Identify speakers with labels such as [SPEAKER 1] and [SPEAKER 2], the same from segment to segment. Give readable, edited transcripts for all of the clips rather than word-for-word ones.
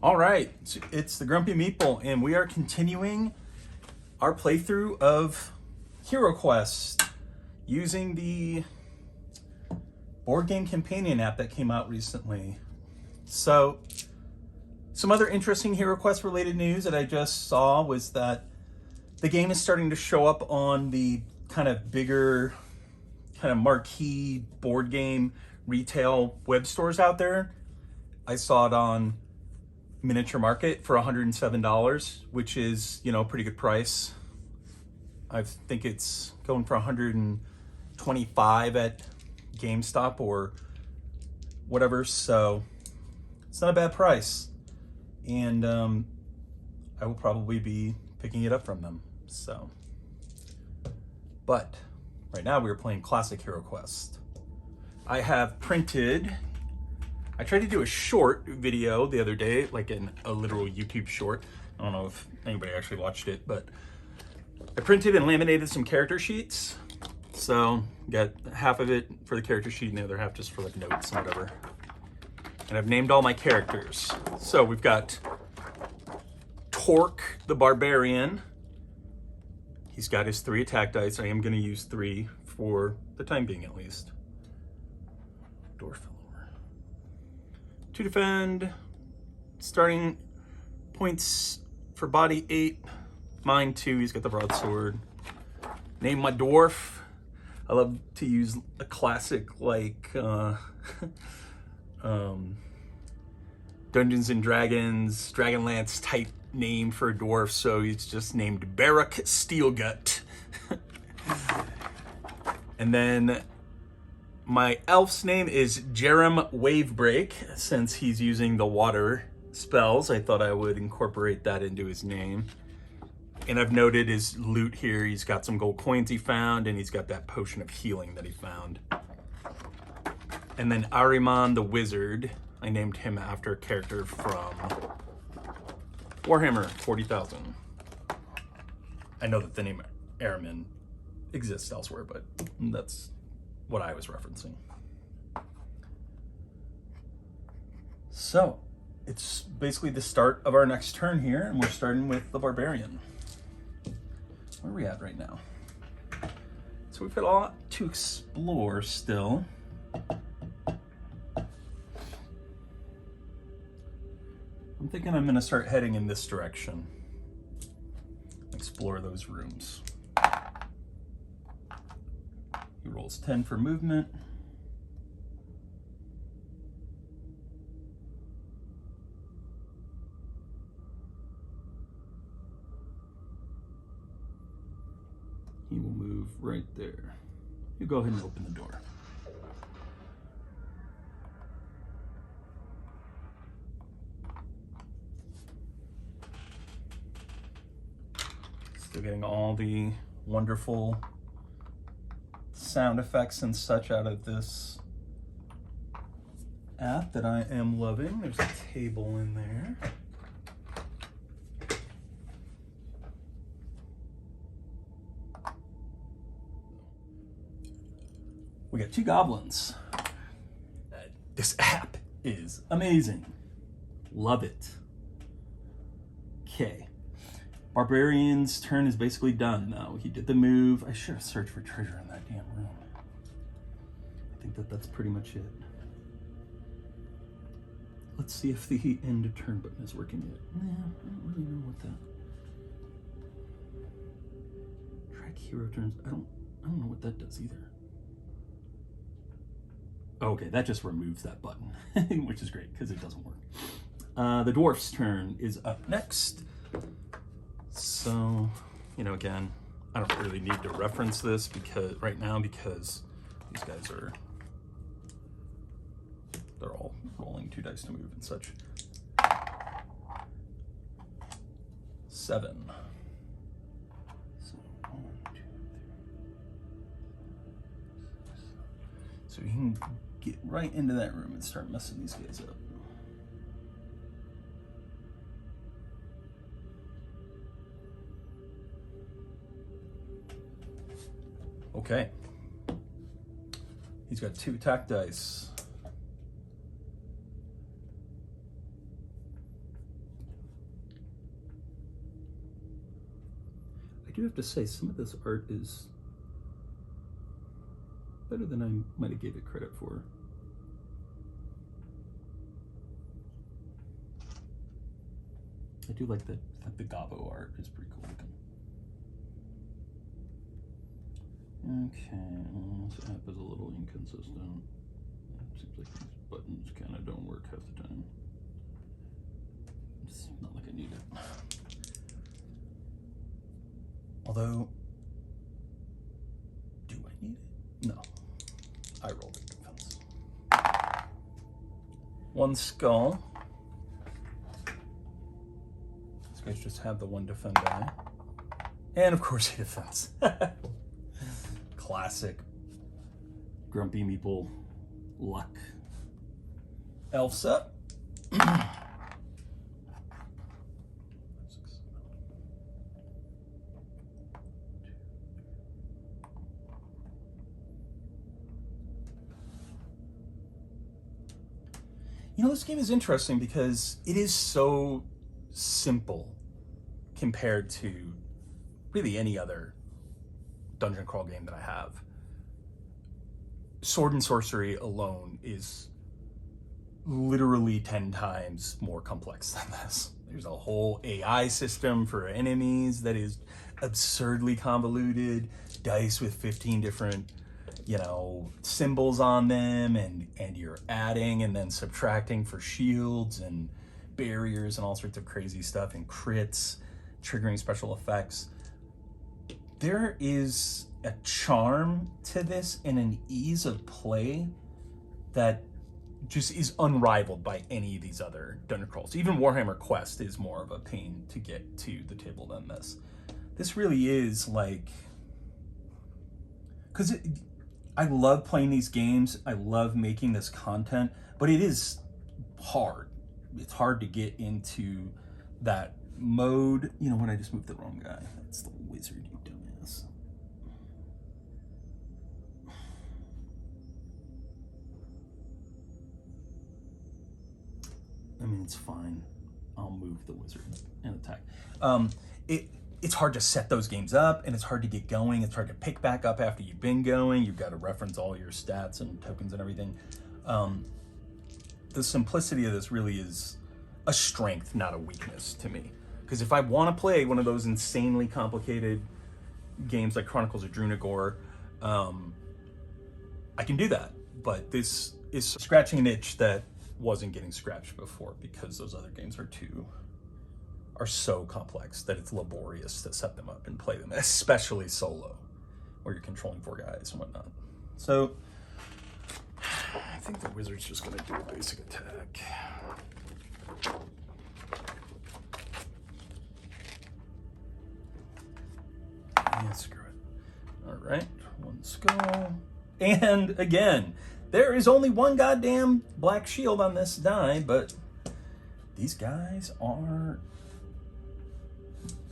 [SPEAKER 1] All right, it's the Grumpy Meeple, and we are continuing our playthrough of HeroQuest using the board game companion app that came out recently. So, some other interesting HeroQuest related news that I just saw was that the game is starting to show up on the kind of bigger, kind of marquee board game retail web stores out there. I saw it on Miniature Market for $107, which is, a pretty good price. I think it's going for $125 at GameStop or whatever, so it's not a bad price. And I will probably be picking it up from them. So, but right now we're playing Classic HeroQuest. I have printed. I tried to do a short video the other day, like a literal YouTube short. I don't know if anybody actually watched it, but I printed and laminated some character sheets. So got half of it for the character sheet and the other half just for like notes and whatever. And I've named all my characters. So we've got Torque the Barbarian. He's got his 3 attack dice. I am going to use 3 for the time being at least. Dwarf. 2 defend, starting points for body 8, mine 2, he's got the broadsword. Name my dwarf. I love to use a classic like Dungeons and Dragons, Dragonlance type name for a dwarf, so he's just named Barak Steelgut. And then my elf's name is Jerem Wavebreak. Since he's using the water spells, I thought I would incorporate that into his name. And I've noted his loot here. He's got some gold coins he found, and he's got that potion of healing that he found. And then Ahriman the Wizard, I named him after a character from Warhammer 40,000. I know that the name Ahriman exists elsewhere, but that's what I was referencing. So it's basically the start of our next turn here, and we're starting with the Barbarian. Where are we at right now? So we've got a lot to explore still. I'm thinking I'm going to start heading in this direction. Explore those rooms. He rolls 10 for movement. He will move right there. You go ahead and open the door. Still getting all the wonderful sound effects and such out of this app that I am loving. There's a table in there. We got 2 goblins. This app is amazing. Love it. Okay. Barbarian's turn is basically done now. He did the move. I should have searched for treasure in that damn room. I think that's pretty much it. Let's see if the end of turn button is working yet. Nah, I don't really know what that. Track hero turns. I don't know what that does either. Okay, that just removes that button, which is great because it doesn't work. The dwarf's turn is up next. So, again, I don't really need to reference this because these guys they're all rolling 2 dice to move and such. 7. So 1, 2, 3. So you can get right into that room and start messing these guys up. Okay. He's got 2 attack dice. do have to say, some of this art is better than I might have gave it credit for. I do like the Gobbo art, it's pretty cool looking. Okay, this app is a little inconsistent. It seems like these buttons kind of don't work half the time. It's not like I need it. Although, do I need it? No. I rolled a defense. One skull. These guys just have the one defend die. And of course a defense. Classic Grumpy Meeple luck. Elf's up. You know, this game is interesting because it is so simple compared to really any other dungeon crawl game that I have. Sword and Sorcery alone is literally 10 times more complex than this. There's a whole AI system for enemies that is absurdly convoluted, dice with 15 different, you know, symbols on them, and you're adding and then subtracting for shields and barriers and all sorts of crazy stuff, and crits, triggering special effects. There is a charm to this and an ease of play that just is unrivaled by any of these other dungeon crawls. Even Warhammer Quest is more of a pain to get to the table than this. This really is like, because I love playing these games, I love making this content, but it is hard. It's hard to get into that mode. You know what, I just moved the wrong guy. That's the wizard, you dumbass. I mean, it's fine. I'll move the wizard and attack. It's hard to set those games up, and it's hard to get going. It's hard to pick back up after you've been going. You've got to reference all your stats and tokens and everything. The simplicity of this really is a strength, not a weakness to me. Because if I want to play one of those insanely complicated games like Chronicles of Drunagor, I can do that. But this is scratching an itch that wasn't getting scratched before, because those other games are so complex that it's laborious to set them up and play them, especially solo, where you're controlling 4 guys and whatnot. So I think the wizard's just gonna do a basic attack. Yeah, screw it. All right, 1 skull. And again, there is only 1 goddamn black shield on this die, but these guys are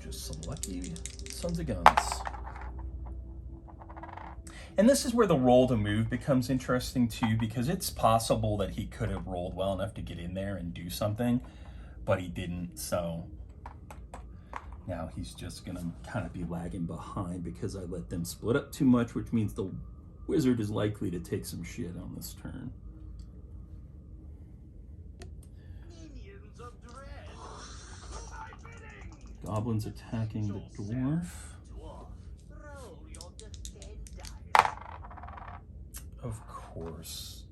[SPEAKER 1] just some lucky sons of guns. And this is where the roll to move becomes interesting too, because it's possible that he could have rolled well enough to get in there and do something, but he didn't. So now he's just gonna kind of be lagging behind because I let them split up too much, which means the wizard is likely to take some shit on this turn. Goblins attacking the dwarf. Of course,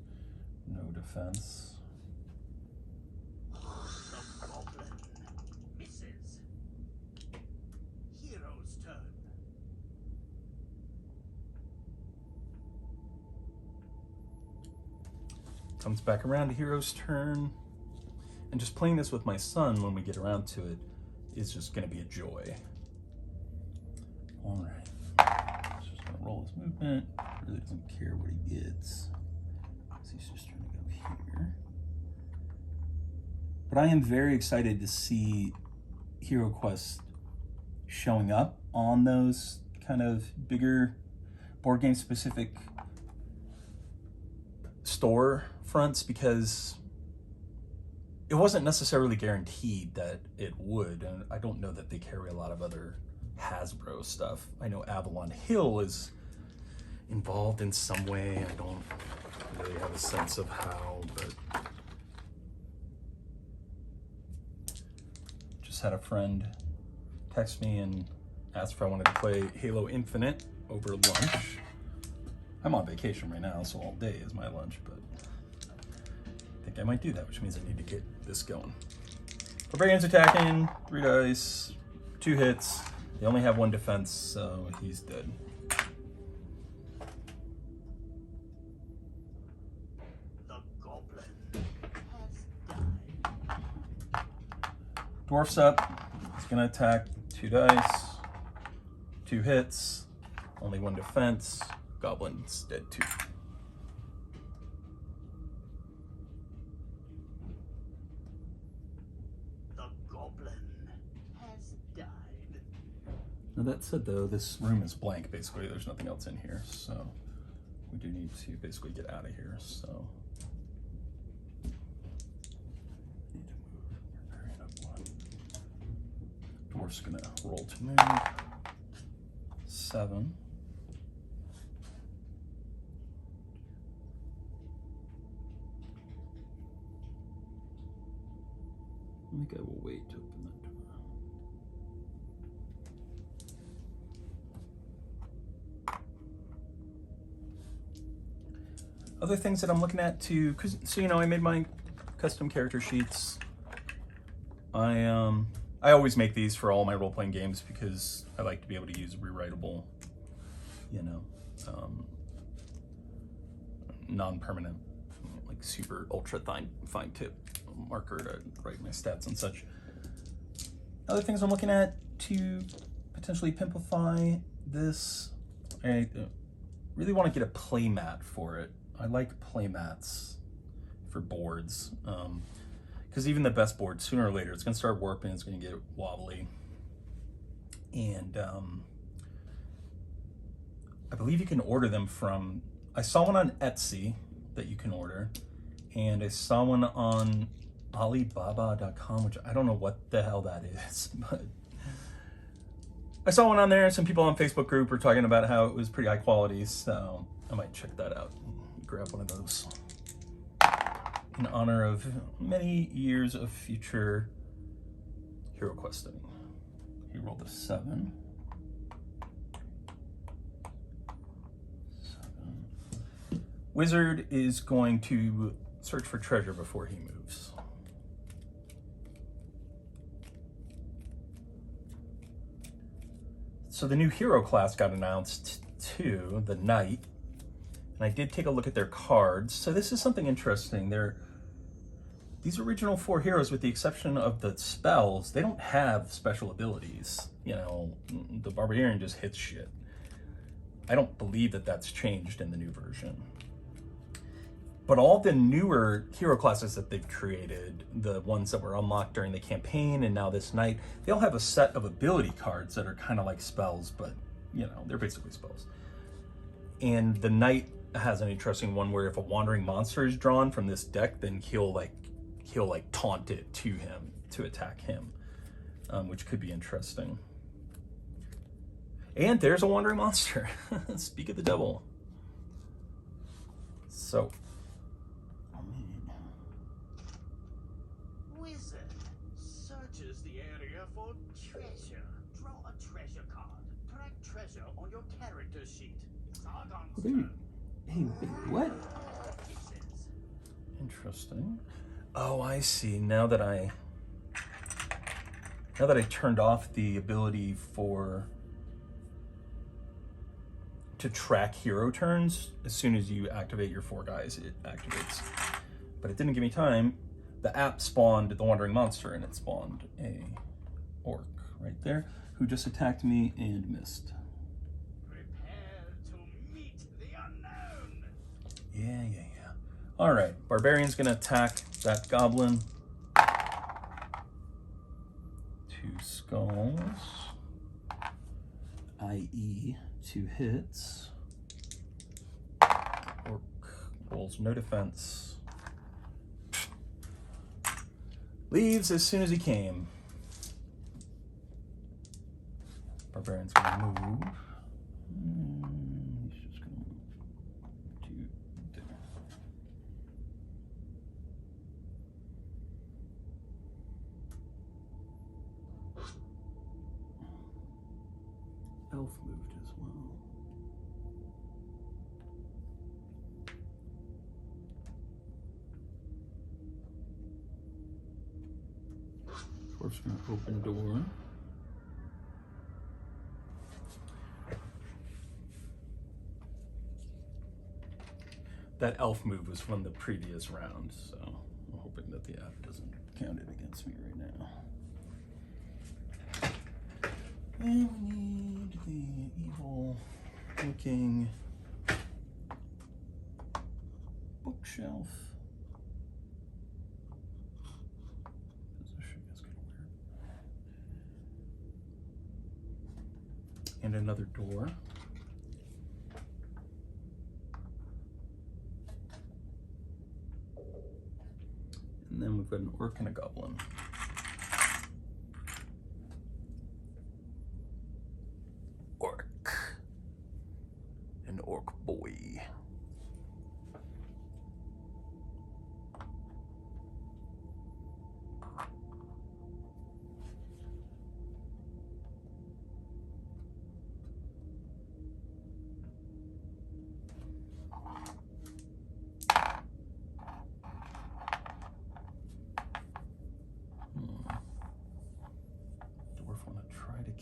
[SPEAKER 1] no defense.
[SPEAKER 2] The goblin misses. Hero's turn.
[SPEAKER 1] Comes back around to Hero's turn. And just playing this with my son when we get around to it is just going to be a joy. All right. He's just going to roll his movement. Really doesn't care what he gets. So he's just trying to go here. But I am very excited to see HeroQuest showing up on those kind of bigger board game specific store fronts, because it wasn't necessarily guaranteed that it would, and I don't know that they carry a lot of other Hasbro stuff. I know Avalon Hill is involved in some way. I don't really have a sense of how, but just had a friend text me and asked if I wanted to play Halo Infinite over lunch. I'm on vacation right now, so all day is my lunch, but I think I might do that, which means I need to get this going. Barbarian's attacking, 3 dice, 2 hits. They only have 1 defense, so he's dead.
[SPEAKER 2] The goblin has died.
[SPEAKER 1] Dwarf's up. He's gonna attack, 2 dice, 2 hits, only 1 defense. Goblin's dead too.
[SPEAKER 2] The goblin has died.
[SPEAKER 1] Now that said though, this room is blank basically. There's nothing else in here, so we do need to basically get out of here, so. Need to move Barbarian up 1. Dwarf's gonna roll to move. 7. I think I will wait to open that door. Other things that I'm looking at too, so you know, I made my custom character sheets. I always make these for all my role-playing games because I like to be able to use rewritable, you know, non-permanent, like super ultra fine tip marker to write my stats and such. Other things I'm looking at to potentially pimpify this, I really want to get a play mat for it. I like play mats for boards, because even the best board, sooner or later, it's going to start warping, it's going to get wobbly. And I believe you can order them from, I saw one on Etsy that you can order, and I saw one on Alibaba.com, which I don't know what the hell that is, but I saw one on there. Some people on Facebook group were talking about how it was pretty high quality, so I might check that out and grab one of those in honor of many years of future HeroQuest studying. He rolled a 7. 7. Wizard is going to search for treasure before he moves. So the new hero class got announced too, the Knight. And I did take a look at their cards. So this is something interesting. These original 4 heroes, with the exception of the spells, they don't have special abilities. You know, the Barbarian just hits shit. I don't believe that that's changed in the new version. But all the newer hero classes that they've created, the ones that were unlocked during the campaign and now this Night, they all have a set of ability cards that are kind of like spells, but you know, they're basically spells. And the Knight has an interesting one where if a wandering monster is drawn from this deck, then he'll taunt it to him to attack him, which could be interesting. And there's a wandering monster. Speak of the devil. So.
[SPEAKER 2] Wizard searches the area for treasure. Draw a treasure card. Track treasure on your character sheet. Sargon's
[SPEAKER 1] Hey, what?
[SPEAKER 2] Pieces.
[SPEAKER 1] Interesting. Oh, I see. Now that I turned off the ability to track hero turns, as soon as you activate your 4 guys, it activates. But it didn't give me time. The app spawned the wandering monster, and it spawned a orc right there who just attacked me and missed.
[SPEAKER 2] Prepare to meet the unknown.
[SPEAKER 1] Yeah. All right, Barbarian's gonna attack that goblin. 2 skulls, i.e. 2 hits. Orc rolls no defense. Leaves as soon as he came. barbarian's gonna move. He's just gonna do there. Elf moved as well. Dwarf's gonna open door. That elf move was from the previous round, so I'm hoping that the app doesn't count it against me right now. And we need the evil looking bookshelf. Position is kind of weird. And another door. And then we've got an orc and a goblin. Orc. An orc boy.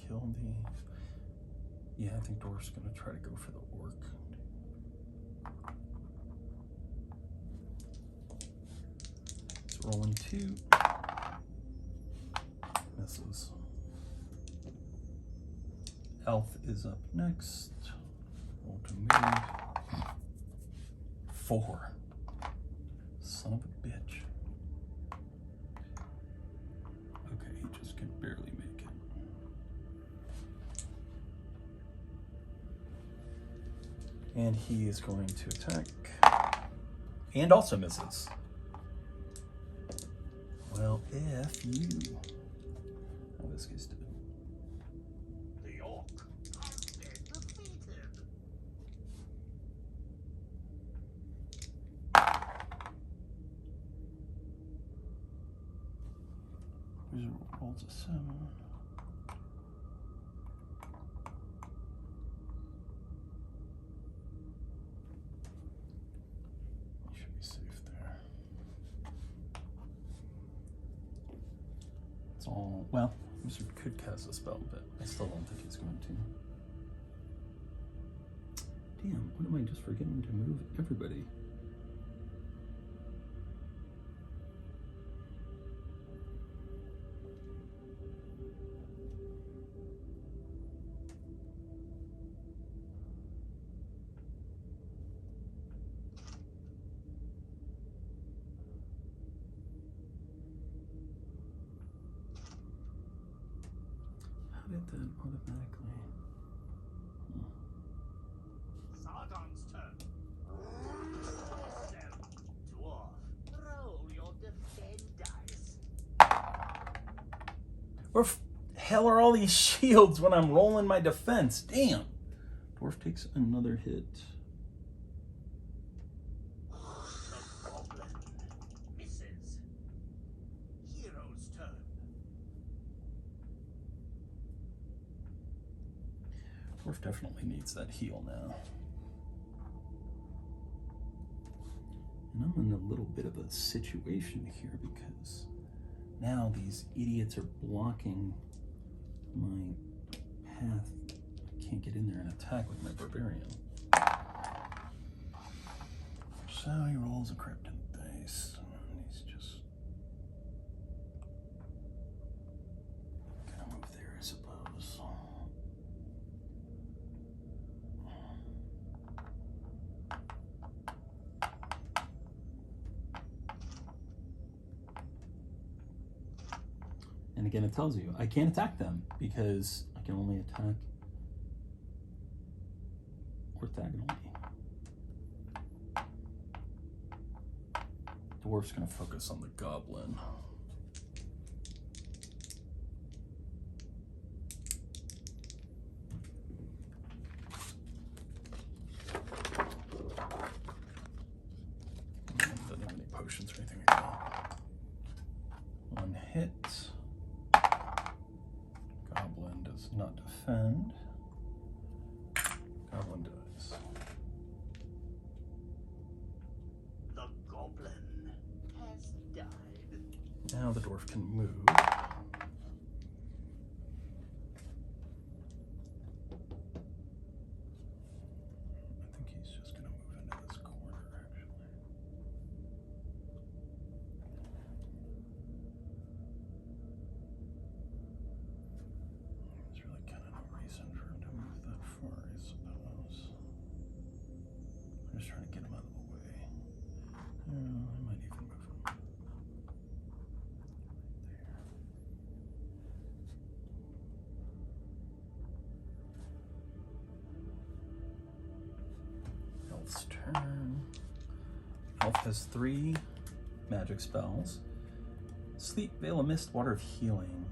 [SPEAKER 1] Kill the... Yeah, I think Dwarf's gonna try to go for the orc. It's rolling 2. Misses. Elf is up next. Roll to move. 4. Son of a bitch. Okay, he just can barely make it. And he is going to attack. And also misses. Well, F you. Oh, this guy's dead.
[SPEAKER 2] The orc has been defeated.
[SPEAKER 1] Wizard rolls a 7. All, well, Wizard could cast a spell, but I still don't think he's going to. Damn, what am I just forgetting to move everybody? Did that automatically?
[SPEAKER 2] Sargon's turn. Listen, dwarf, roll your defend dice.
[SPEAKER 1] Where hell are all these shields when I'm rolling my defense? Damn. Dwarf takes another hit.
[SPEAKER 2] The goblin misses. Hero's turn.
[SPEAKER 1] Dwarf definitely needs that heal now. And I'm in a little bit of a situation here because now these idiots are blocking my path. I can't get in there and attack with my barbarian. So he rolls a krypton dice. He's just gonna move there, I suppose. And again, it tells you I can't attack them because I can only attack orthogonally. Dwarf's gonna focus on the goblin. hit. Goblin does not defend. Goblin dies.
[SPEAKER 2] The goblin has died.
[SPEAKER 1] Now the dwarf can move. I think he's just going to move into this corner, actually. There's really kind of no reason for him to move that far, I suppose. I'm just trying to get him out of the way. I might even move him. Elf's turn. Elf has 3 magic spells. Sleep, Veil of Mist, Water of Healing.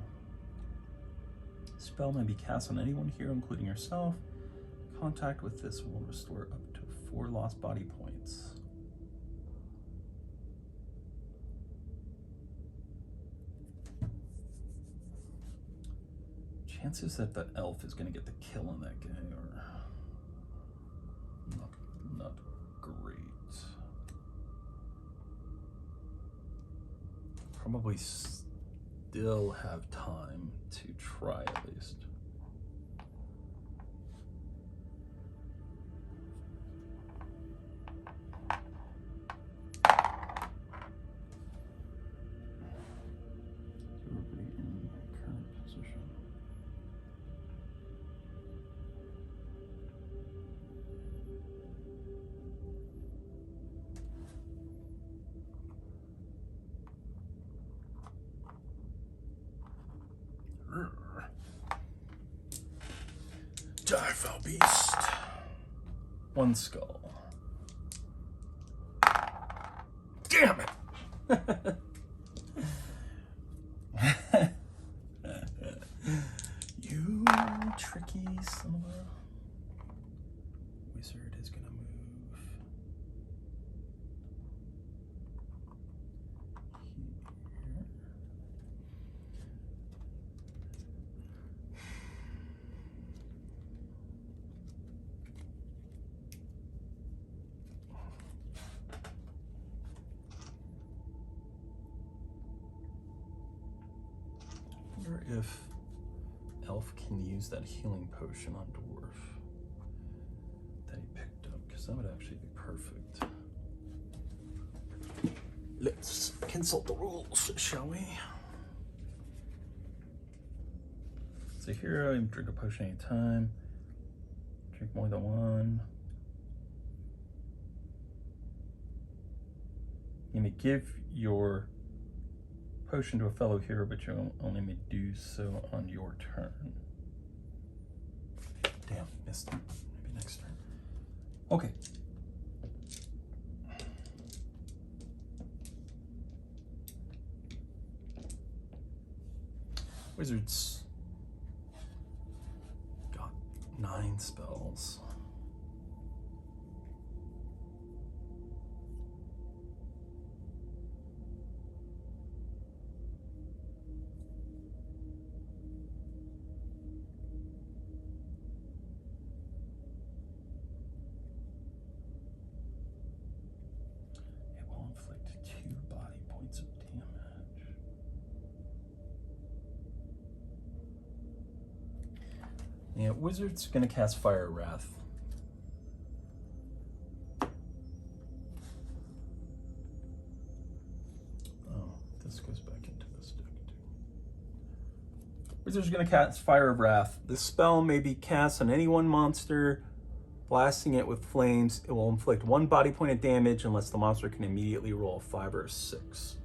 [SPEAKER 1] Spell may be cast on anyone here, including yourself. Contact with this will restore up to 4 lost body points. Chances that the elf is going to get the kill on that guy are not great. Probably still have time to try at least. Everybody in current position. Die, foul beast. 1 skull. Damn it! You tricky son of a... Wizard is gonna move here. I wonder if Elf can use that healing potion on Dwarf that he picked up, because that would actually be perfect. Let's consult the rules, shall we? So hero, you can drink a potion anytime. Drink more than one. You may give your potion to a fellow hero, but you only may do so on your turn. Damn, missed it. Maybe next turn. Okay. Wizards got 9 spells. It will inflict 2 body points of damage. Yeah, Wizard's gonna cast Fire Wrath. Oh, this goes back into this deck too. Wizard's gonna cast Fire Wrath. This spell may be cast on any one monster, blasting it with flames. It will inflict 1 body point of damage unless the monster can immediately roll a 5 or a 6.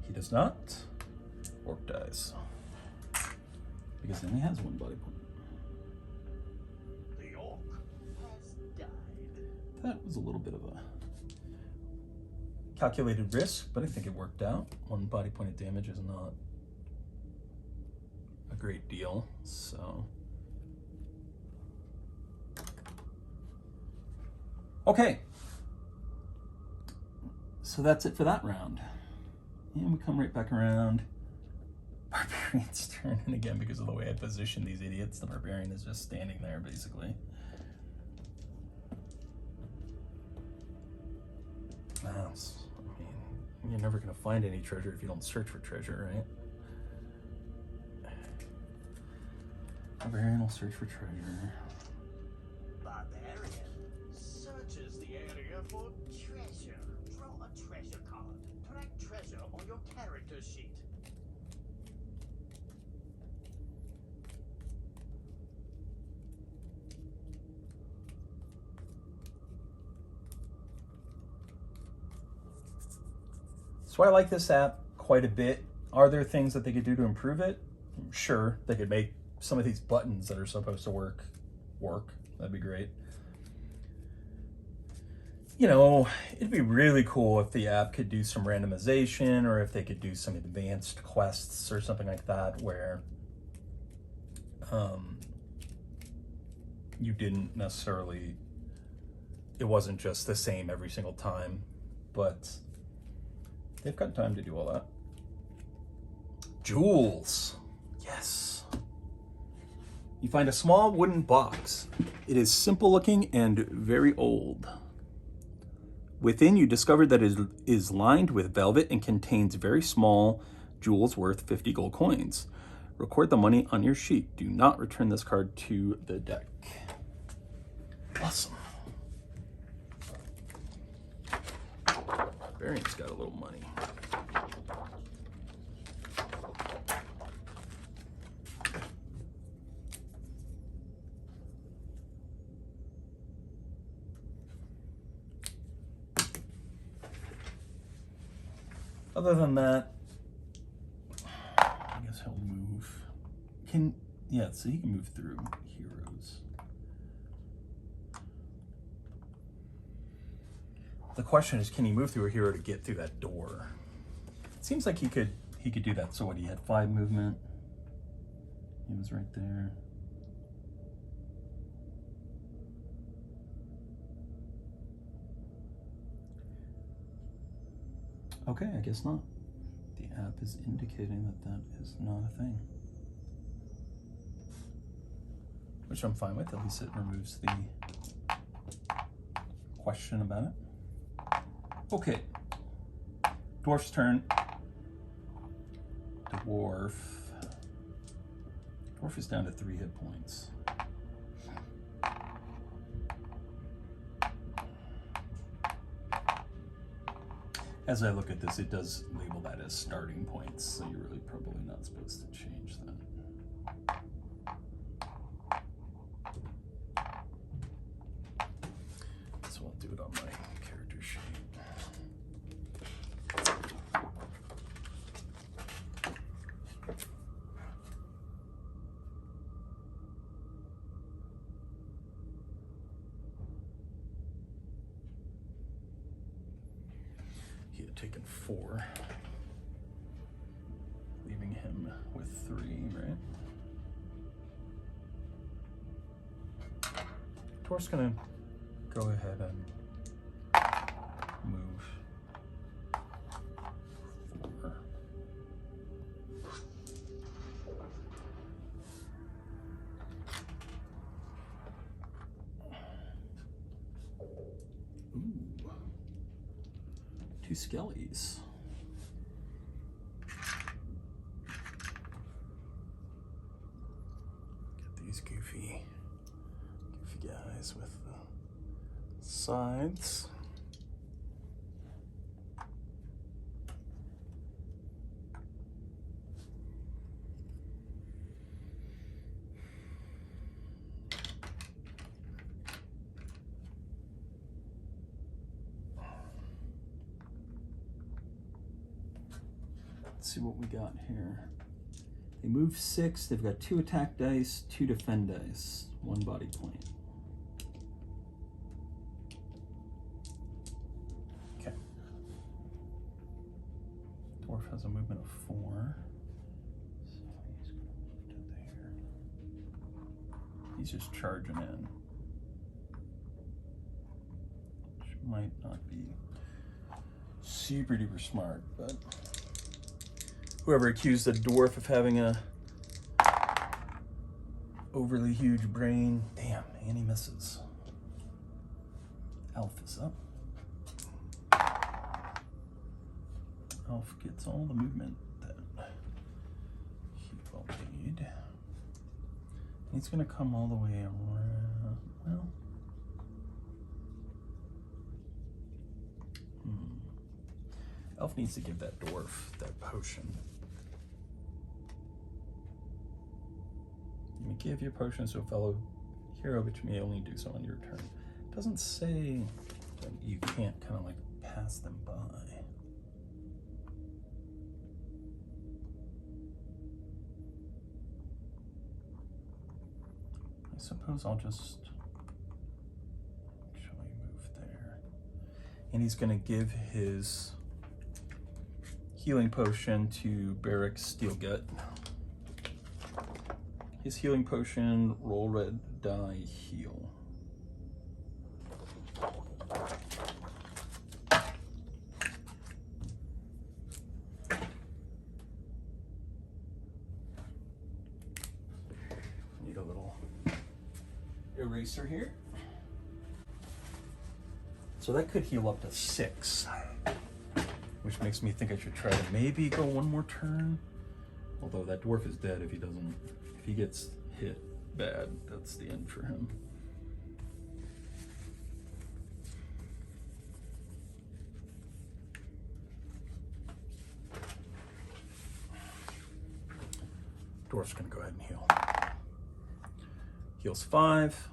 [SPEAKER 1] He does not. Orc dies. Because then he has 1 body point.
[SPEAKER 2] The orc has died.
[SPEAKER 1] That was a little bit of a calculated risk, but I think it worked out. 1 body point of damage is not a great deal, so. Okay. So that's it for that round. And we come right back around. Barbarian's turn, and again, because of the way I position these idiots, the barbarian is just standing there, basically. I mean, you're never going to find any treasure if you don't search for treasure, right? Barbarian will search for treasure.
[SPEAKER 2] Barbarian searches the area for treasure. Draw a treasure card. Track treasure on your character sheet.
[SPEAKER 1] So I like this app quite a bit. Are there things that they could do to improve it? Sure, they could make some of these buttons that are supposed to work. That'd be great. You know, it'd be really cool if the app could do some randomization, or if they could do some advanced quests or something like that, where you didn't necessarily, it wasn't just the same every single time, but they've got time to do all that. Jewels. Yes. You find a small wooden box. It is simple looking and very old. Within, you discover that it is lined with velvet and contains very small jewels worth 50 gold coins. Record the money on your sheet. Do not return this card to the deck. Awesome. Barbarian's got a little money. Other than that, I guess he'll move. Yeah, so he can move through heroes. The question is, can he move through a hero to get through that door? It seems like he could do that. So what, he had 5 movement. He was right there. Okay, I guess not. The app is indicating that that is not a thing. Which I'm fine with, at least it removes the question about it. Okay. Dwarf's turn. Dwarf is down to 3 hit points. As I look at this, it does label that as starting points, so you're really probably not supposed to change that. So I'll do it on my character sheet. He had taken 4, leaving him with 3, right? Dwarf's gonna go ahead and move 4. Ooh. 2 skellies. Get these goofy guys with the sides. Let's see what we got here. They move 6. They've got 2 attack dice, 2 defend dice, 1 body point. Okay. Dwarf has a movement of 4. So he's going to move to there. He's just charging in, which might not be super duper smart, but Whoever accused the dwarf of having a overly huge brain. Damn, and he misses. Elf is up. Elf gets all the movement that he will need. He's gonna come all the way around. Well, Elf needs to give that dwarf that potion. You may give your potions to a fellow hero, but you may only do so on your turn. It doesn't say that you can't kind of like pass them by. I suppose I'll just actually move there. And he's going to give his healing potion to Barrick Steelgut. His healing potion, roll red die, heal. Need a little eraser here. So that could heal up to 6, which makes me think I should try to maybe go one more turn. Although that dwarf is dead if he doesn't, if he gets hit bad, that's the end for him. Dwarf's gonna go ahead and heal. Heals 5.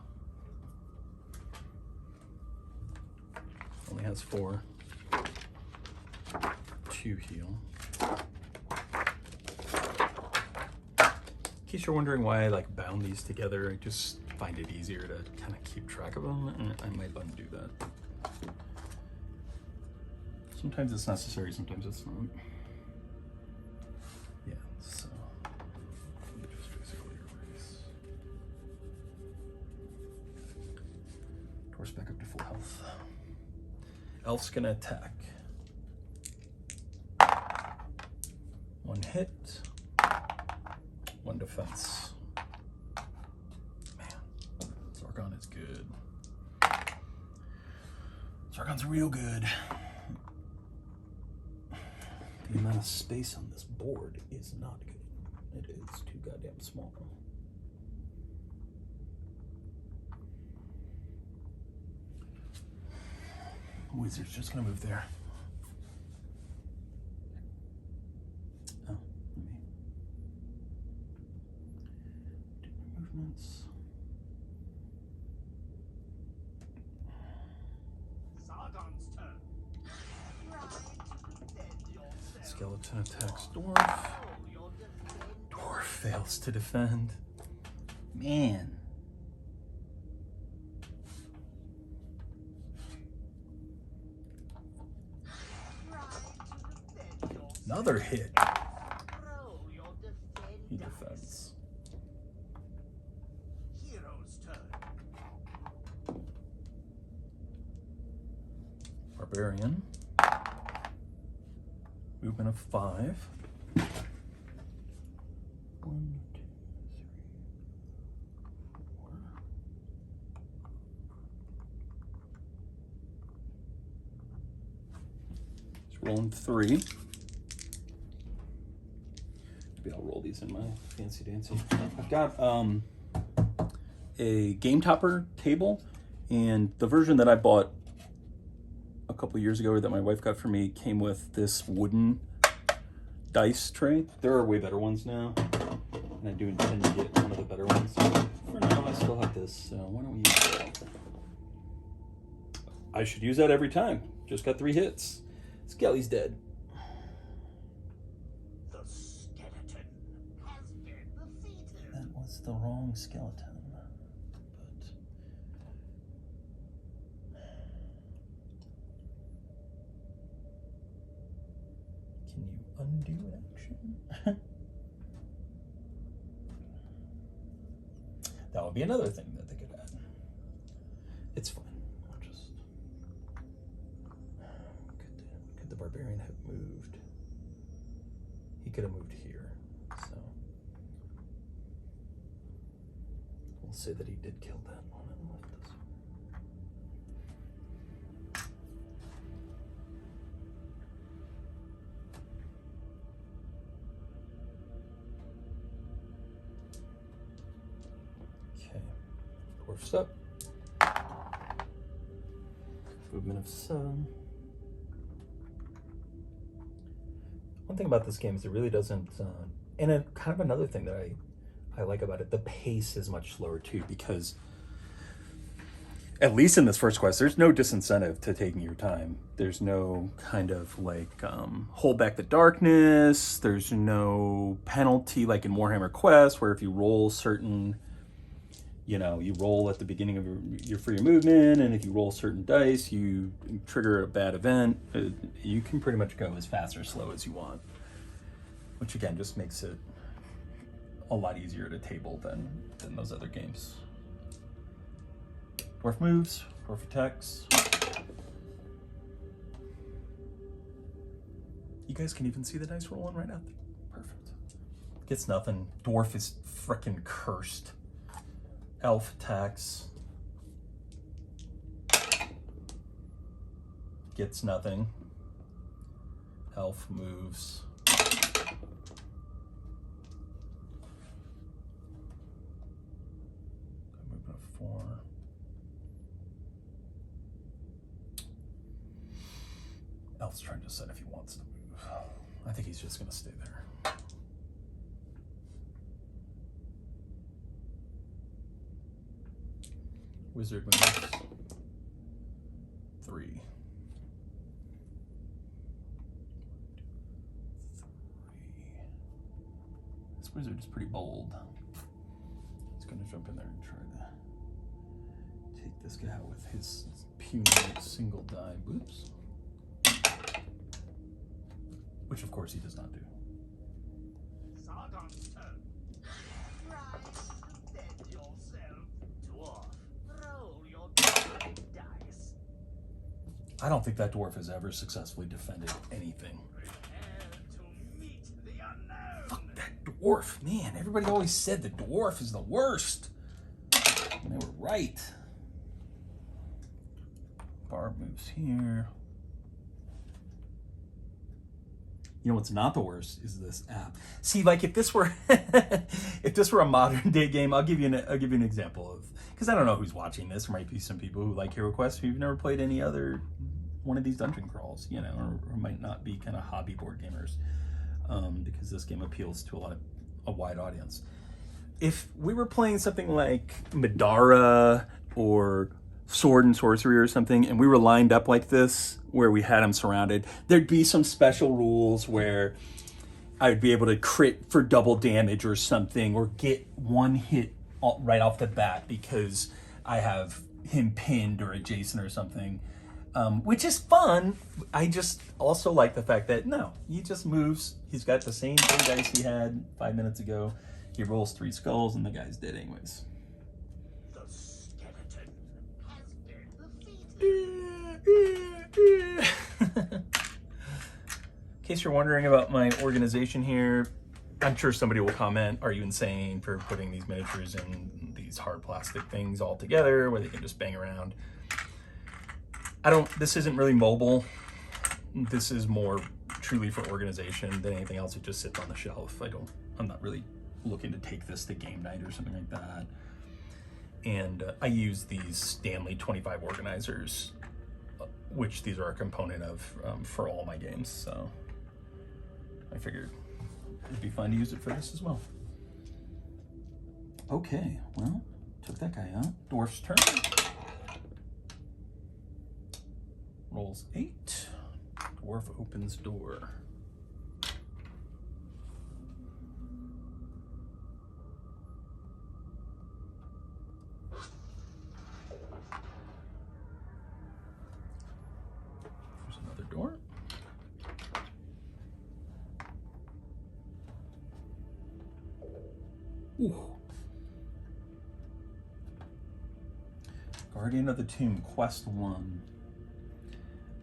[SPEAKER 1] Only has 4. 2 heal. In case you're wondering why I like bound these together, I just find it easier to kind of keep track of them, and I might undo that. Sometimes it's necessary, sometimes it's not. Yeah, so let me just physically erase. Dwarf's back up to full health. Elf's gonna attack. 1 hit. 1 defense. Man, Zargon is good. Zargon's real good. The amount of space on this board is not good. It is too goddamn small. Wizard's just gonna move there. Oh, let me do my movements.
[SPEAKER 2] Sargon's turn.
[SPEAKER 1] Skeleton attacks dwarf. Dwarf fails to defend. Man. Another hit. He defends.
[SPEAKER 2] Hero's turn.
[SPEAKER 1] Barbarian. Movement of 5. 1, 2, 3, 4. He's rolling 3. Maybe I'll roll these in my fancy dancy. I've got a game topper table, and the version that I bought a couple years ago, or that my wife got for me, came with this wooden dice tray. There are way better ones now, and I do intend to get one of the better ones. For now, I still have this, so why don't we use that? I should use that every time. Just got 3 hits. Skelly's dead.
[SPEAKER 2] The skeleton has been defeated.
[SPEAKER 1] That was the wrong skeleton. Can you undo an action? That would be another thing that they could add. It's fine. I'll just could the barbarian have moved? He could have moved here. So we'll say that he did kill that one and left this. Okay, dwarf's up. Movement of 7. One thing about this game is it really doesn't, and kind of another thing that I like about it, the pace is much slower too, because at least in this first quest, there's no disincentive to taking your time. There's no kind of like hold back the darkness. There's no penalty like in Warhammer Quest, where if you roll certain, you know, you roll at the beginning of your free movement, and if you roll certain dice, you trigger a bad event. You can pretty much go as fast or slow as you want, which again just makes it a lot easier to table than those other games. Dwarf moves, dwarf attacks. You guys can even see the dice rolling right out there. Perfect. Gets nothing. Dwarf is frickin' cursed. Elf attacks. Gets nothing. Elf moves. Movement of 4. Elf's trying to decide if he wants to move. I think he's just gonna stay there. Wizard moves 3. 3. This wizard is pretty bold. He's going to jump in there and try to take this guy out with his puny single die. Whoops. Which, of course, he does not do.
[SPEAKER 2] Sargon's turn. Rise, defend yourself, dwarf. Roll your dice.
[SPEAKER 1] I don't think that dwarf has ever successfully defended anything.
[SPEAKER 2] Prepare to meet the unknown.
[SPEAKER 1] Fuck that dwarf, man. Everybody always said the dwarf is the worst. And they were right. Barb moves here. You know what's not the worst is this app. See, like if this were if this were a modern day game, I'll give you an example of, because I don't know who's watching this. There might be some people who like HeroQuest who've never played any other one of these dungeon crawls, you know, or might not be kind of hobby board gamers, because this game appeals to a wide audience. If we were playing something like Madara or Sword and Sorcery or something, and we were lined up like this, where we had them surrounded, there'd be some special rules where I'd be able to crit for double damage or something, or get one hit right off the bat because I have him pinned or adjacent or something, which is fun. I just also like the fact that, no, he just moves. He's got the same 3 dice he had 5 minutes ago. He rolls 3 skulls and the guy's dead anyways.
[SPEAKER 2] The skeleton has been defeated.
[SPEAKER 1] In case you're wondering about my organization here, I'm sure somebody will comment, are you insane for putting these miniatures in these hard plastic things all together where they can just bang around? This isn't really mobile. This is more truly for organization than anything else. It just sits on the shelf. I'm not really looking to take this to game night or something like that. And I use these Stanley 25 organizers, which these are a component of for all my games. So I figured it'd be fun to use it for this as well. Okay, well, took that guy out. Dwarf's turn. Rolls 8. Dwarf opens door. There's another door. Ooh. Guardian of the Tomb, Quest 1.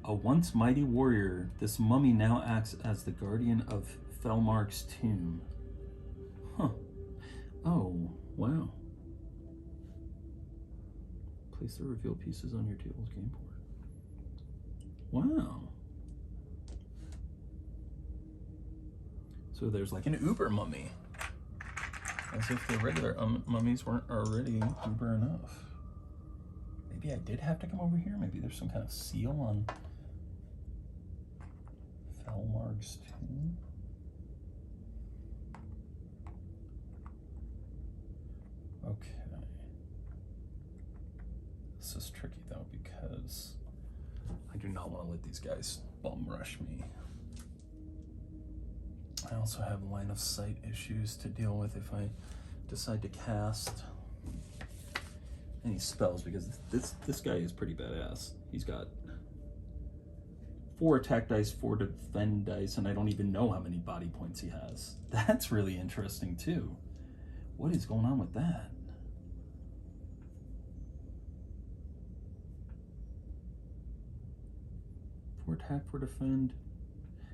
[SPEAKER 1] A once mighty warrior, this mummy now acts as the guardian of Felmark's tomb. Huh. Oh, wow. Place the reveal pieces on your table's game board. Wow. So there's like an Uber mummy. As if the regular mummies weren't already Uber enough. Maybe I did have to come over here. Maybe there's some kind of seal on Felmark's tomb. Okay. This is tricky though because I do not want to let these guys bum rush me. I also have line of sight issues to deal with if I decide to cast any spells, because this guy is pretty badass. He's got 4 attack dice, 4 defend dice, and I don't even know how many body points he has. That's really interesting too. What is going on with that? For attack, for defend.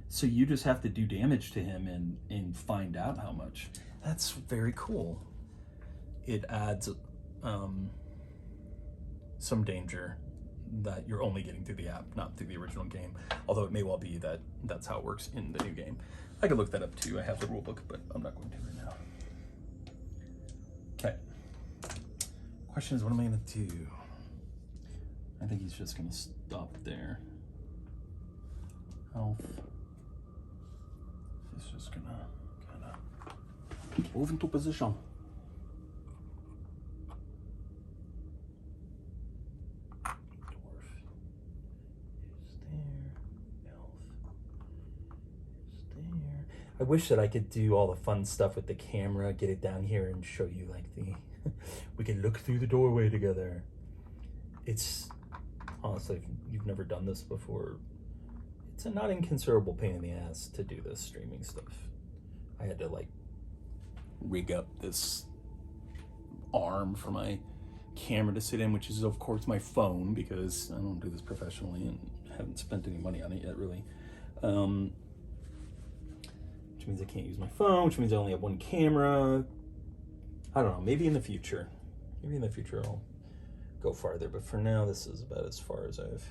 [SPEAKER 1] So you just have to do damage to him and find out how much. That's very cool. It adds some danger that you're only getting through the app, not through the original game. Although it may well be that that's how it works in the new game. I could look that up too. I have the rulebook, but I'm not going to right now. Okay. Question is, what am I gonna do? I think he's just gonna stop there. Health. He's just gonna kind of move into position. Dwarf is there. Elf is there. I wish that I could do all the fun stuff with the camera, get it down here and show you like the, we can look through the doorway together. It's, honestly, if you've never done this before, it's a not inconsiderable pain in the ass to do this streaming stuff. I had to like rig up this arm for my camera to sit in, which is of course my phone, because I don't do this professionally and haven't spent any money on it yet really. Which means I can't use my phone, which means I only have one camera. I don't know, maybe in the future. Maybe in the future I'll go farther, but for now this is about as far as I've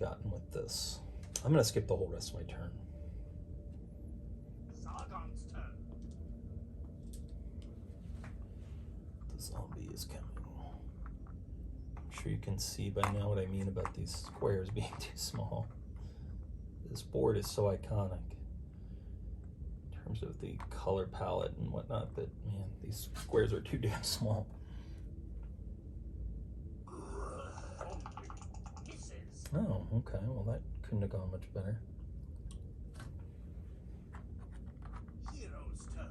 [SPEAKER 1] gotten with this. I'm gonna skip the whole rest of my turn.
[SPEAKER 2] Sargon's turn.
[SPEAKER 1] The zombie is coming. I'm sure you can see by now what I mean about these squares being too small. This board is so iconic in terms of the color palette and whatnot, but man, these squares are too damn small. Oh, okay. Well, that couldn't have gone much better.
[SPEAKER 2] Hero's turn.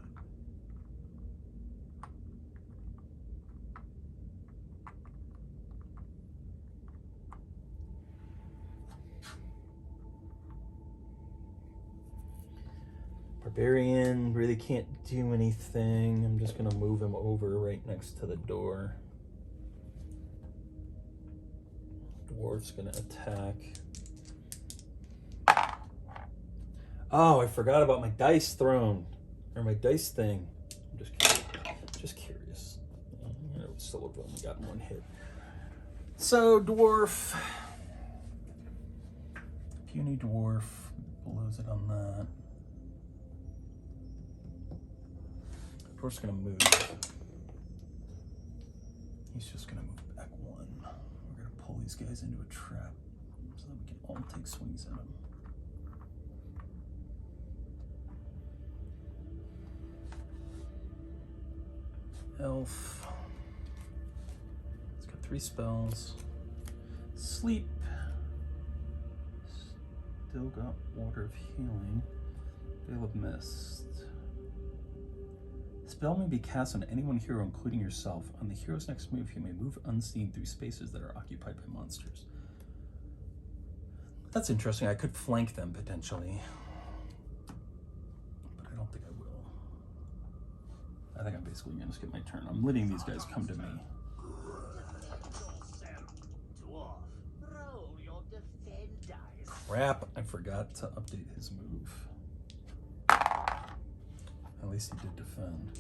[SPEAKER 1] Barbarian really can't do anything. I'm just gonna move him over right next to the door. Dwarf's gonna attack. Oh, I forgot about my dice throne, or my dice thing. I'm just curious. Just curious. I would still have only gotten 1 hit. So dwarf, puny dwarf blows it on that. Dwarf's gonna move. He's just gonna move back 1. We're gonna pull these guys into a trap so that we can all take swings at them. Elf. It's got 3 spells. Sleep. Still got Water of Healing. Veil of Mist. Spell may be cast on any one hero, including yourself. On the hero's next move, you may move unseen through spaces that are occupied by monsters. That's interesting. I could flank them potentially, but I don't think I will. I think I'm basically gonna skip my turn. I'm letting these guys come to me.
[SPEAKER 2] Dwarf, roll your
[SPEAKER 1] Crap, I forgot to update his move. At least he did defend.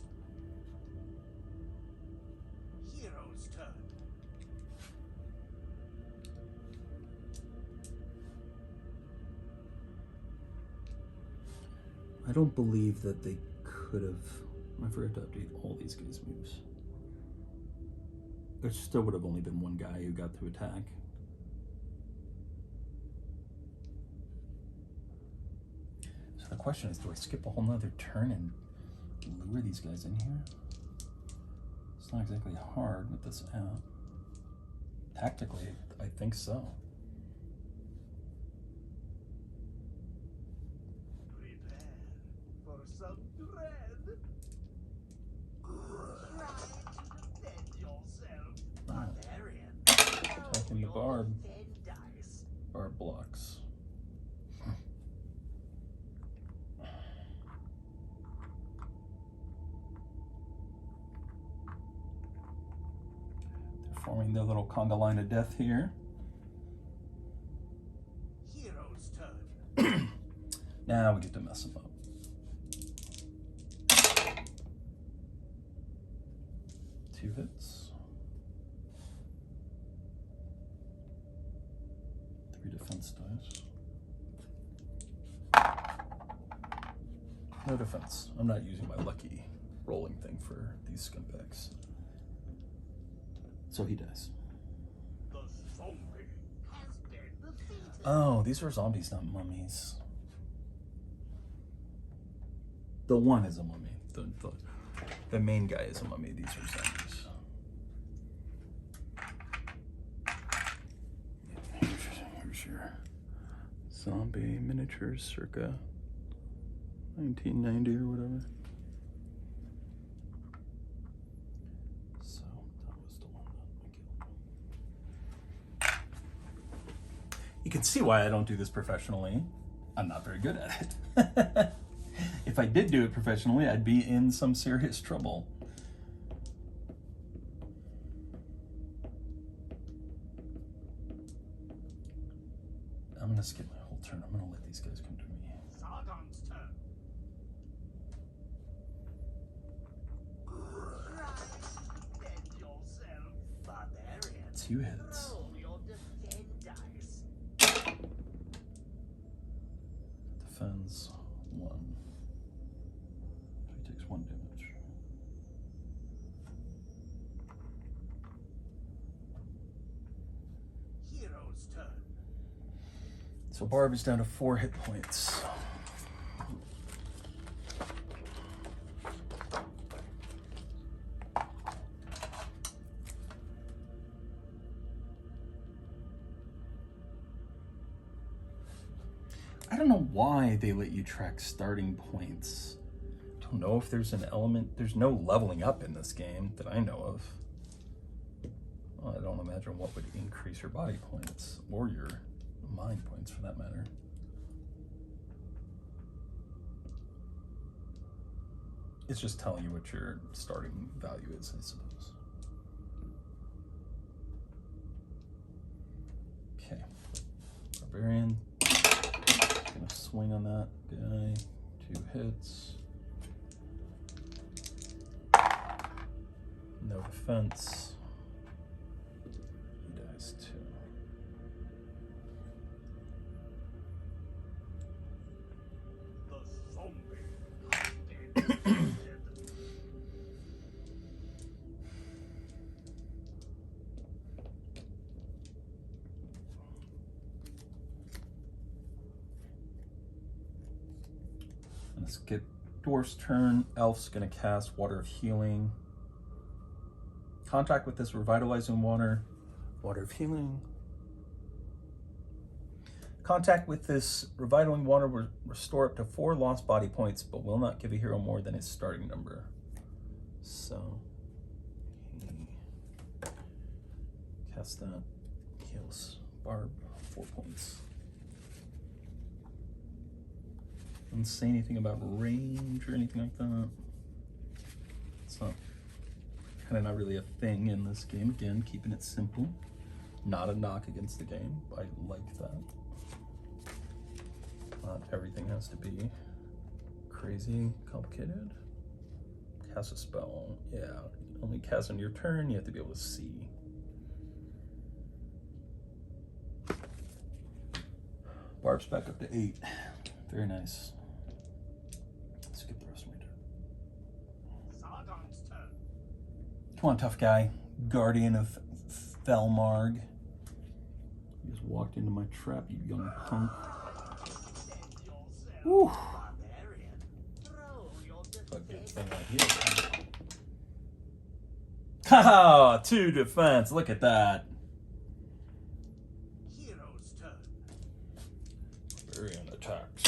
[SPEAKER 2] Hero's turn.
[SPEAKER 1] I don't believe that they could have. I forgot to update all these guys' moves. There still would have only been one guy who got to attack. So the question is, do I skip a whole nother turn and lure these guys in here? It's not exactly hard with this app. Tactically, I think so.
[SPEAKER 2] Prepare for some dread. Try to defend yourself, barbarian.
[SPEAKER 1] Attacking the barb.
[SPEAKER 2] 10 dice.
[SPEAKER 1] Barb blocks. They're forming their little conga line of death here.
[SPEAKER 2] Hero's turn.
[SPEAKER 1] Now we get to mess them up. Two hits. 3 defense dice. No defense. I'm not using my lucky rolling thing for these scumbags. So he dies.
[SPEAKER 2] The zombie has been defeated.
[SPEAKER 1] Oh, these are zombies, not mummies. The one is a mummy. The main guy is a mummy. These are zombies. Here's your zombie miniatures circa 1990 or whatever. So that was the one that I killed. You can see why I don't do this professionally. I'm not very good at it. If I did do it professionally, I'd be in some serious trouble. I'm gonna skip my whole turn. I'm gonna let these guys come to me.
[SPEAKER 2] Sargon's turn. Try to defend yourself, barbarian.
[SPEAKER 1] 2 hits.
[SPEAKER 2] Roll your defend dice.
[SPEAKER 1] Defends 1. So he takes 1 damage.
[SPEAKER 2] Hero's turn.
[SPEAKER 1] So Barb is down to 4 hit points. I don't know why they let you track starting points. Don't know if there's an element. There's no leveling up in this game that I know of. Well, I don't imagine what would increase your body points or your mind points for that matter. It's just telling you what your starting value is, I suppose. Okay. Barbarian. Gonna swing on that guy. 2 hits. No defense. He dies 2.
[SPEAKER 2] The zombie has been defeated.
[SPEAKER 1] Gonna skip Dwarf's turn. Elf's gonna cast Water of Healing. Contact with this revitalizing water. Water of Healing. Contact with this revitalizing water will restore up to 4 lost body points, but will not give a hero more than his starting number. So he casts that. Heals Barb 4 points. Doesn't say anything about range or anything like that. It's not kind of not really a thing in this game. Again, keeping it simple. Not a knock against the game. I like that. Not everything has to be crazy complicated. Cast a spell. Yeah, only cast on your turn. You have to be able to see. Barb's back up to 8. Very nice. Skip the rest of my turn.
[SPEAKER 2] Sargon's turn.
[SPEAKER 1] Come on, tough guy. Guardian of Felmarg. You just walked into my trap, you young punk. Woo.
[SPEAKER 2] Barbarian. Throw your
[SPEAKER 1] Good thing I healed. Haha! 2 defense. Look at that.
[SPEAKER 2] Hero's turn.
[SPEAKER 1] Barbarian attacks.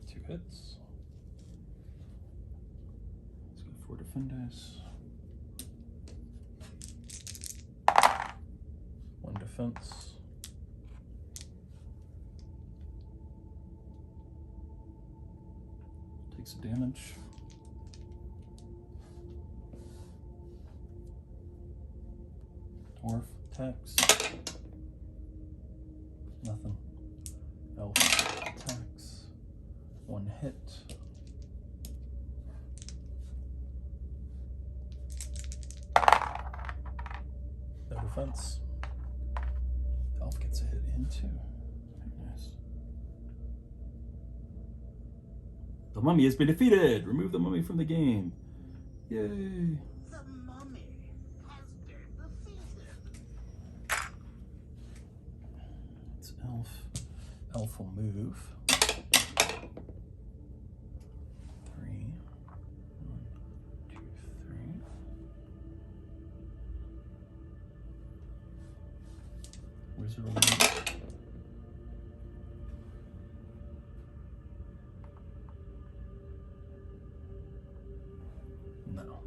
[SPEAKER 1] 2 hits. Let's go 4 defenders. 1 defense. Takes a damage. Dwarf attacks. Nothing. Elf attacks. 1 hit. No defense. Elf gets a hit in too. Very nice. The mummy has been defeated. Remove the mummy from the game. Yay.
[SPEAKER 2] The mummy has been defeated.
[SPEAKER 1] It's Elf. Elf will move. 3. 1, 2, 3. Wizard will move. No.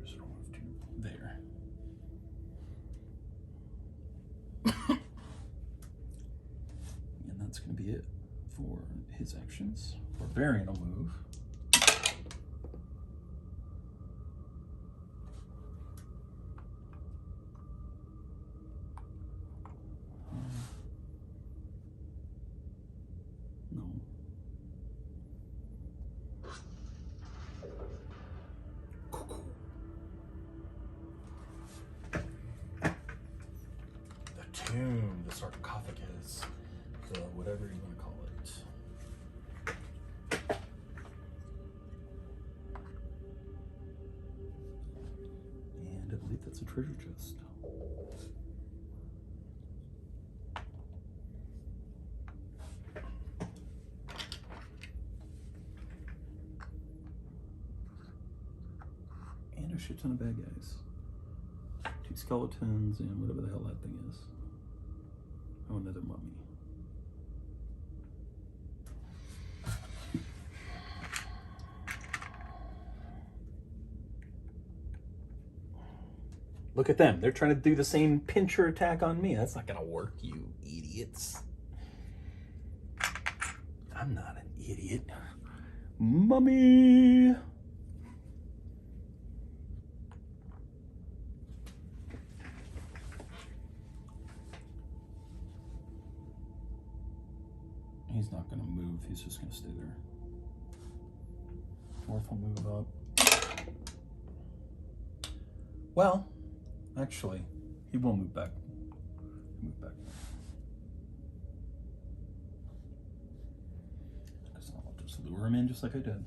[SPEAKER 1] Wizard will move to there. And that's going to be it for his actions. Barbarian will move. No. The tomb, the sarcophagus, the whatever you want to call it. And I believe that's a treasure chest. And a shit ton of bad guys. 2 skeletons and whatever the hell that thing is. Oh, another mummy. Look at them. They're trying to do the same pincher attack on me. That's not going to work, you idiots. I'm not an idiot. Mummy! He's not going to move. He's just going to stay there. Dwarf will move up. Well, actually, he will move back. Move back. Because I'll just lure him in just like I did.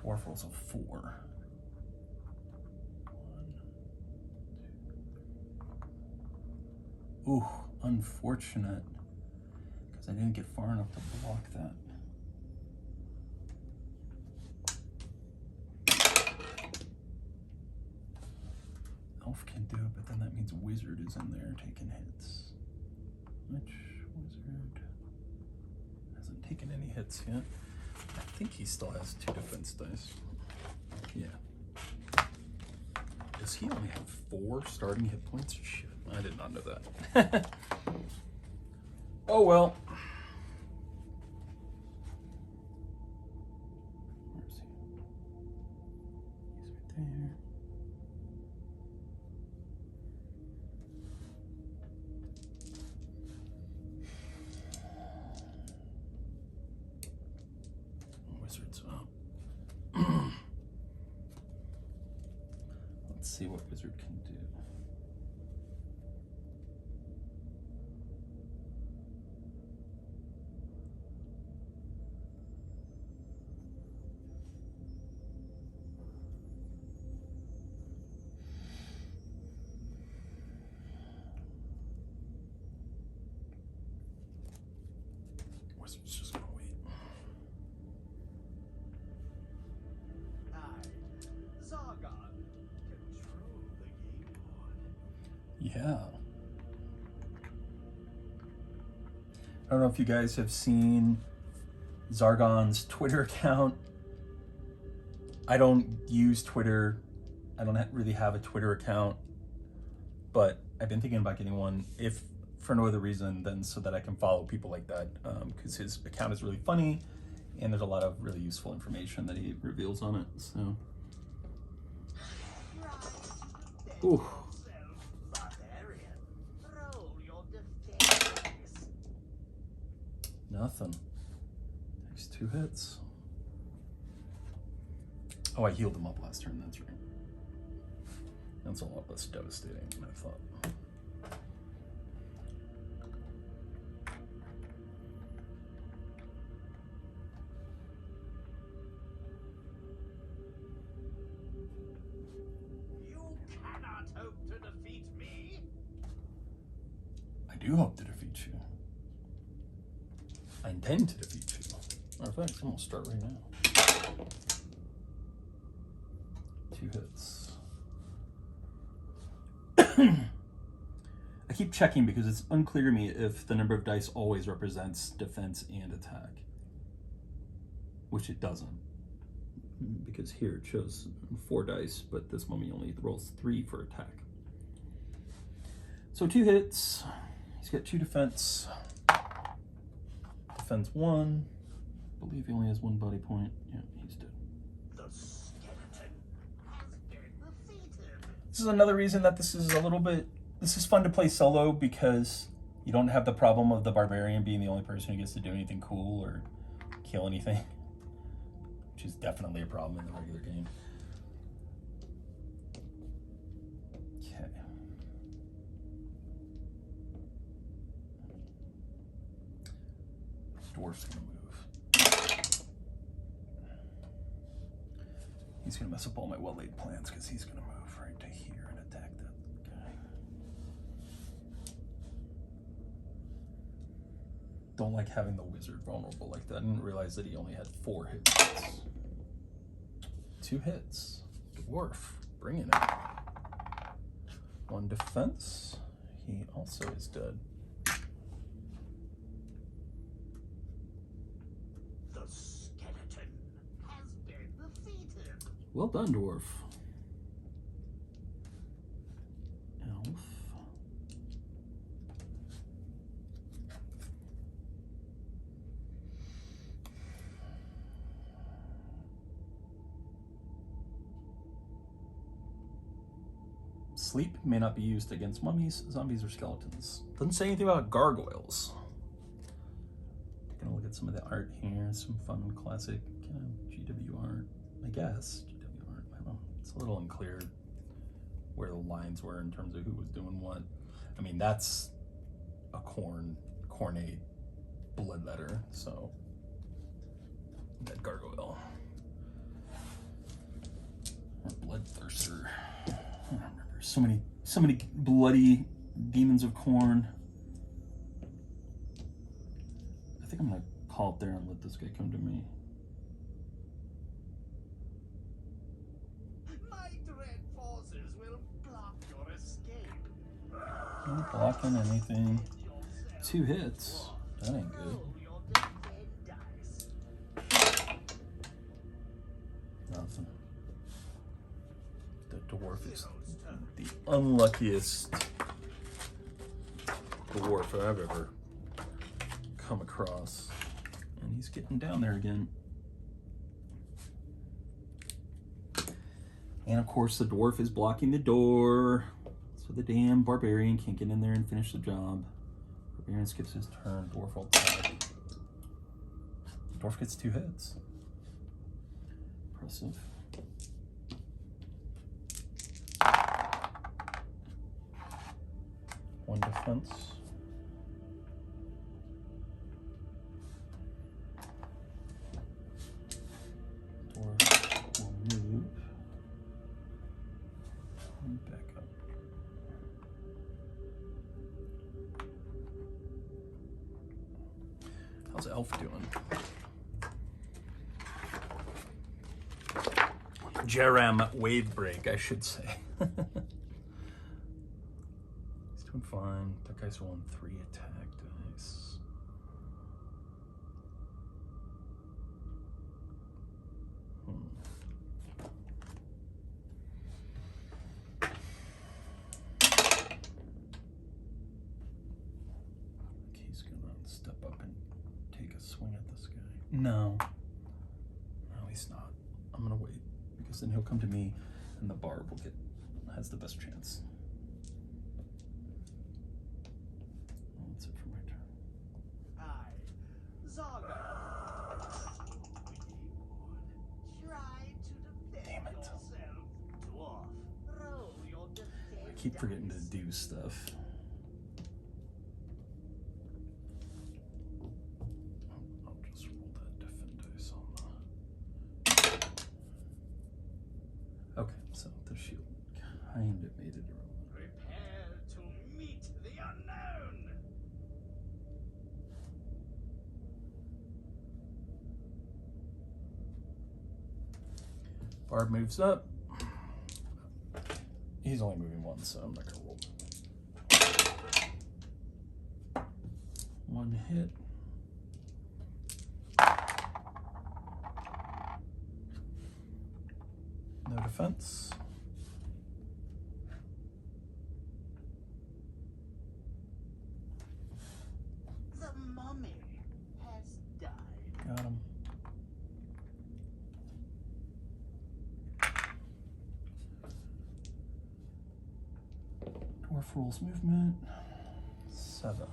[SPEAKER 1] Dwarf rolls a 4. 1, 2. Ooh, unfortunate. Because I didn't get far enough to block that. Elf can do it, but then that means Wizard is in there taking hits. Which Wizard hasn't taken any hits yet. I think he still has 2 defense dice. Yeah. Does he only have 4 starting hit points? Shit, I did not know that. Oh well. Where's he? He's right there. see what wizard can do. Wizard's just gonna wait.
[SPEAKER 2] Zargon, control the game board.
[SPEAKER 1] Yeah. I don't know if you guys have seen Zargon's Twitter account. I don't use Twitter. I don't really have a Twitter account, but I've been thinking about getting one, if for no other reason than so that I can follow people like that, because his account is really funny and there's a lot of really useful information that he reveals on it. So, ooh. Nothing. Takes 2 hits. Oh, I healed him up last turn, that's right. That's a lot less devastating than I thought.
[SPEAKER 2] You cannot hope to defeat me.
[SPEAKER 1] I do hope to defeat you. I intend to defeat you. Matter of fact, I'm gonna start right now. 2 hits. I keep checking because it's unclear to me if the number of dice always represents defense and attack, which it doesn't. Because here it shows 4 dice, but this mummy only rolls 3 for attack. So 2 hits. He's got 2 defense. Defense 1. I believe he only has 1 body point. Yeah, he's dead.
[SPEAKER 2] The skeleton has been defeated.
[SPEAKER 1] This is another reason that this is a little bit... This is fun to play solo because you don't have the problem of the barbarian being the only person who gets to do anything cool or kill anything, which is definitely a problem in the regular game. Okay. Dwarf's gonna move. He's gonna mess up all my well-laid plans because he's gonna move right to here and attack that guy. Don't like having the wizard vulnerable like that. I didn't realize that he only had 4 hits. 2 hits. Dwarf, bringing it. 1 defense. He also is dead.
[SPEAKER 2] The skeleton has been defeated.
[SPEAKER 1] Well done, dwarf. Elf. Sleep may not be used against mummies, zombies, or skeletons. Doesn't say anything about gargoyles. Gonna look at some of the art here. Some fun classic GW art, I guess. GW art, I don't know. It's a little unclear where the lines were in terms of who was doing what. I mean, that's a cornate blood letter, so that gargoyle. Or bloodthirster. I don't remember. So many bloody demons of corn. I think I'm gonna call it there and let this guy come to me.
[SPEAKER 2] My dread forces will block your escape.
[SPEAKER 1] Not blocking anything. 2 hits. That ain't good.
[SPEAKER 2] Roll your dead dice.
[SPEAKER 1] Nothing. The dwarf is the unluckiest dwarf I've ever come across. And he's getting down there again. And of course the dwarf is blocking the door, so the damn barbarian can't get in there and finish the job. Barbarian skips his turn, dwarf will attack. Dwarf gets 2 hits. Impressive. 1 defense. Dwarf will move. And back up. How's Elf doing? Jerem wave break, I should say. He's doing fine. That guy's rolling 3 attack dice. He's gonna step up and take a swing at this guy. No. No, he's not. I'm gonna wait, because then he'll come to me and the barb has the best chance. That's it for my turn.
[SPEAKER 2] I, Zaga. Try to defend
[SPEAKER 1] Damn it.
[SPEAKER 2] yourself, dwarf. Roll your defense.
[SPEAKER 1] I keep forgetting to do stuff. I'll just roll that defend dice on the... Okay, so the shield kind of made it irrelevant.
[SPEAKER 2] Prepare to meet the unknown.
[SPEAKER 1] Barb moves up. He's only moving 1, so I'm not gonna roll. 1 hit. No defense.
[SPEAKER 2] The mummy has died.
[SPEAKER 1] Got him. Dwarf rolls movement. 7.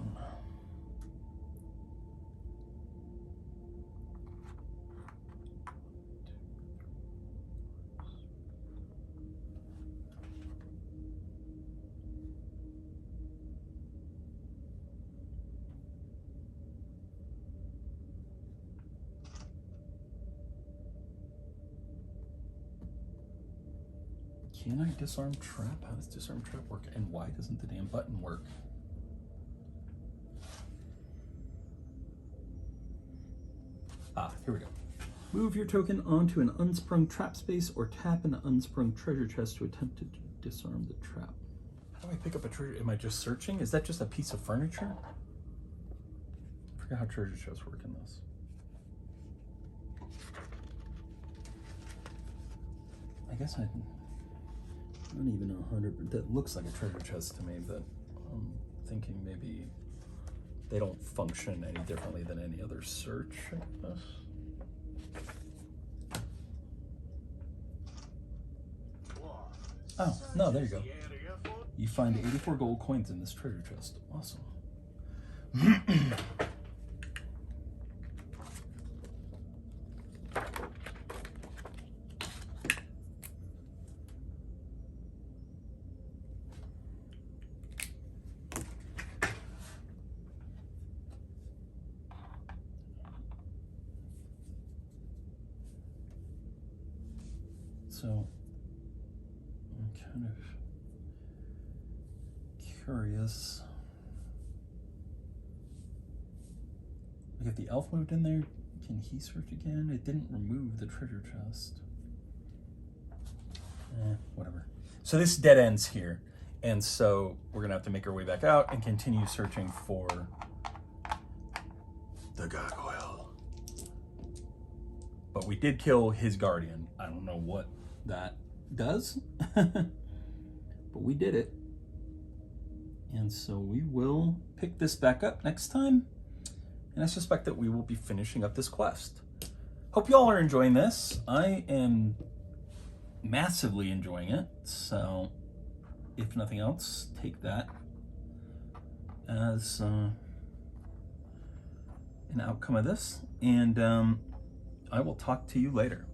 [SPEAKER 1] Can I disarm trap? How does disarm trap work? And why doesn't the damn button work? Ah, here we go. Move your token onto an unsprung trap space or tap an unsprung treasure chest to attempt to disarm the trap. How do I pick up a treasure? Am I just searching? Is that just a piece of furniture? I forgot how treasure chests work in this. I guess I don't even know 100%. That looks like a treasure chest to me, but I'm thinking maybe they don't function any differently than any other search, I guess. Oh, no, there you go. You find 84 gold coins in this treasure chest. Awesome. So, I'm kind of curious. We got the elf moved in there. Can he search again? It didn't remove the treasure chest. Whatever. So this dead ends here. And so we're gonna have to make our way back out and continue searching for the gargoyle. But we did kill his guardian. I don't know what that does, but we did it. And so we will pick this back up next time. And I suspect that we will be finishing up this quest. Hope y'all are enjoying this. I am massively enjoying it. So if nothing else, take that as an outcome of this. And I will talk to you later.